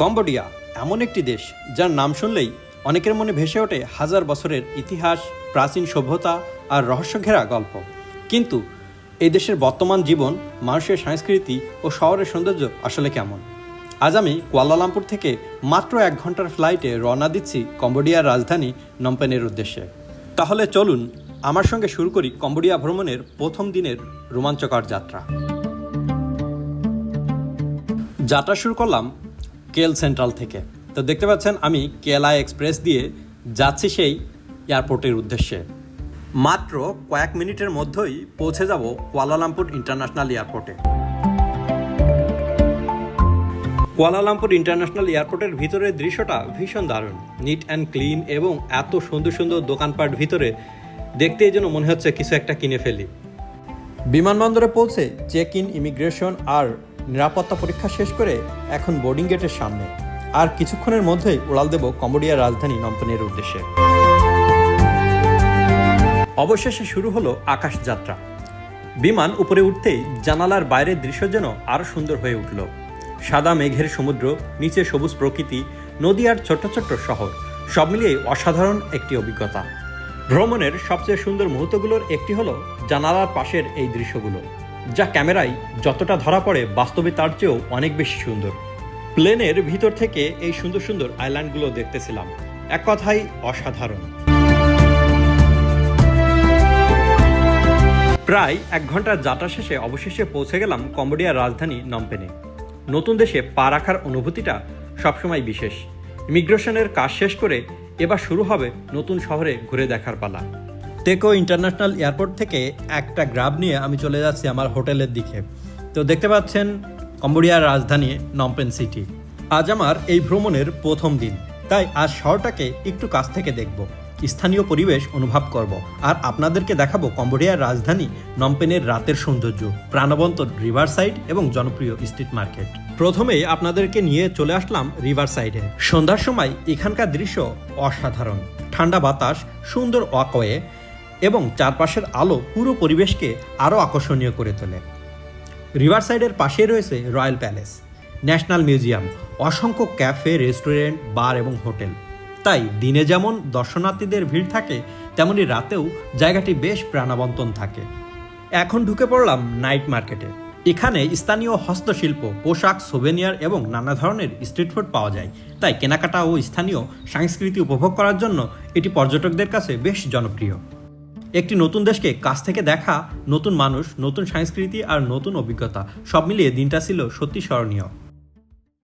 Cambodia এমন একটি দেশ যার নাম শুনলেই অনেকের মনে ভেসে ওঠে হাজার বছরের ইতিহাস, প্রাচীন সভ্যতা আর রহস্যঘেরা গল্প। কিন্তু এই দেশের বর্তমান জীবন, মানুষের সংস্কৃতি ও শহরের সৌন্দর্য আসলে কেমন? আজ আমি কুয়ালালামপুর থেকে মাত্র 1 ঘন্টার ফ্লাইটে রওনা দিচ্ছি কম্বোডিয়ার রাজধানী নমপেনের উদ্দেশ্যে। তাহলে চলুন আমার সঙ্গে শুরু করি কম্বোডিয়া ভ্রমণের প্রথম দিনের রোমাঞ্চকর যাত্রা। যাত্রা শুরু করলাম কেল সেন্ট্রাল থেকে। তো দেখতে পাচ্ছেন আমি কেলা এক্সপ্রেস দিয়ে যাচ্ছি সেই এয়ারপোর্টের উদ্দেশ্যে। মাত্র কয়েক মিনিটের মধ্যেই পৌঁছে যাব কুয়ালালামপুর ইন্টারন্যাশনাল এয়ারপোর্টে। কুয়ালালামপুর ইন্টারন্যাশনাল এয়ারপোর্টের ভিতরের দৃশ্যটা ভীষণ দারুণ, নিট অ্যান্ড ক্লিন এবং এত সুন্দর সুন্দর দোকানপাট ভিতরে দেখতেই যেন মনে হচ্ছে কিছু একটা কিনে ফেলি। বিমানবন্দরে পৌঁছে চেক ইন, ইমিগ্রেশন আর নিরাপত্তা পরীক্ষা শেষ করে এখন বোর্ডিং গেটের সামনে। আর কিছুক্ষণের মধ্যেই উড়াল দেব কম্বোডিয়ার রাজধানী নমপেনের উদ্দেশ্যে। অবশেষে শুরু হলো আকাশ যাত্রা। বিমান উপরে উঠতেই জানালার বাইরের দৃশ্য যেন আরও সুন্দর হয়ে উঠল। সাদা মেঘের সমুদ্র, নিচে সবুজ প্রকৃতি, নদী আর ছোট্ট ছোট্ট শহর, সব মিলিয়ে অসাধারণ একটি অভিজ্ঞতা। ভ্রমণের সবচেয়ে সুন্দর মুহূর্তগুলোর একটি হলো জানালার পাশের এই দৃশ্যগুলো, যা ক্যামেরায় যতটা ধরা পড়ে বাস্তবে তার চেয়েও অনেক বেশি সুন্দর। প্লেনের ভিতর থেকে এই সুন্দর সুন্দর আইল্যান্ডগুলো দেখতেছিলাম, এক কথাই অসাধারণ। প্রায় 1 ঘন্টার যাত্রা শেষে অবশেষে পৌঁছে গেলাম কম্বোডিয়ার রাজধানী নমপেনে। নতুন দেশে পা রাখার অনুভূতিটা সবসময় বিশেষ। ইমিগ্রেশনের কাজ শেষ করে এবার শুরু হবে নতুন শহরে ঘুরে দেখার পালা। টেকো ইন্টারন্যাশনাল এয়ারপোর্ট থেকে একটা গ্রাব নিয়ে আমি চলে যাচ্ছি আমার হোটেলের দিকে। তো দেখতে পাচ্ছেন কম্বোডিয়ার রাজধানী নমপেন সিটি। আজ আমার এই ভ্রমণের প্রথম দিন, তাই আজ শহরটাকে একটু কাছ থেকে দেখব, স্থানীয় পরিবেশ অনুভব করব আর আপনাদেরকে দেখাবো কম্বোডিয়ার রাজধানী নমপেনের রাতের সৌন্দর্য, প্রাণবন্ত রিভার সাইড এবং জনপ্রিয় স্ট্রিট মার্কেট। প্রথমেই আপনাদেরকে নিয়ে চলে আসলাম রিভার সাইডে। সন্ধ্যার সময় এখানকার দৃশ্য অসাধারণ, ঠান্ডা বাতাস, সুন্দর ওয়াকওয়ে এবং চারপাশের আলো পুরো পরিবেশকে আরও আকর্ষণীয় করে তোলে। রিভার সাইডের পাশে রয়েছে রয়্যাল প্যালেস, ন্যাশনাল মিউজিয়াম, অসংখ্য ক্যাফে, রেস্টুরেন্ট, বার এবং হোটেল। তাই দিনে যেমন দর্শনার্থীদের ভিড় থাকে, তেমনি রাতেও জায়গাটি বেশ প্রাণবন্ত থাকে। এখন ঢুকে পড়লাম নাইট মার্কেটে। এখানে স্থানীয় হস্তশিল্প, পোশাক, সোভেনিয়ার এবং নানা ধরনের স্ট্রিট ফুড পাওয়া যায়। তাই কেনাকাটা ও স্থানীয় সংস্কৃতি উপভোগ করার জন্য এটি পর্যটকদের কাছে বেশ জনপ্রিয়। একটি নতুন দেশকে কাছ থেকে দেখা, নতুন মানুষ, নতুন সংস্কৃতি আর নতুন অভিজ্ঞতা, সব মিলিয়ে দিনটা ছিল সত্যি স্মরণীয়।